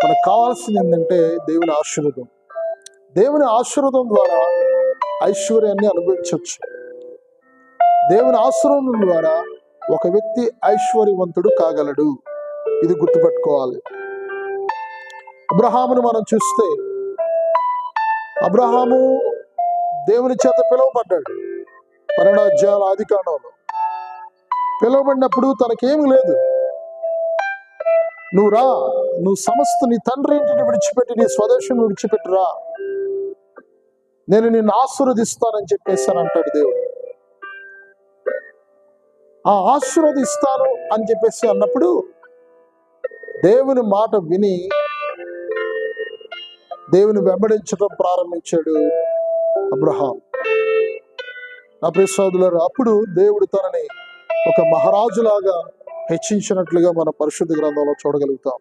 మనకు కావాల్సింది ఏంటంటే దేవుని ఆశీర్వాదం. దేవుని ఆశీర్వాదం ద్వారా ఐశ్వర్యాన్ని అనుభవించవచ్చు. దేవుని ఆశీర్వాదం ద్వారా ఒక వ్యక్తి ఐశ్వర్యవంతుడు కాగలడు. ఇది గుర్తుపెట్టుకోవాలి. అబ్రహామును మనం చూస్తే, అబ్రహాము దేవుని చేత పిలువబడ్డాడు. 12వ అధ్యాయం ఆదికాండంలో పిలువబడినప్పుడు తనకేమి లేదు. నువ్వు రా, నువ్వు సమస్త నీ తండ్రి ఇంటిని విడిచిపెట్టి నీ స్వదేశం విడిచిపెట్టురా, నేను నిన్ను ఆశీర్వదిస్తానని చెప్పేసాను అంటాడు దేవుడు. ఆ ఆశీర్వదిస్తాను అని చెప్పేసి అన్నప్పుడు దేవుని మాట విని దేవుని వెంబడించడం ప్రారంభించాడు అబ్రహాం. నా ప్రియ సోదరులారా, అప్పుడు దేవుడు తనని ఒక మహారాజులాగా హెచ్చించినట్లుగా మన పరిశుద్ధ గ్రంథంలో చూడగలుగుతాం.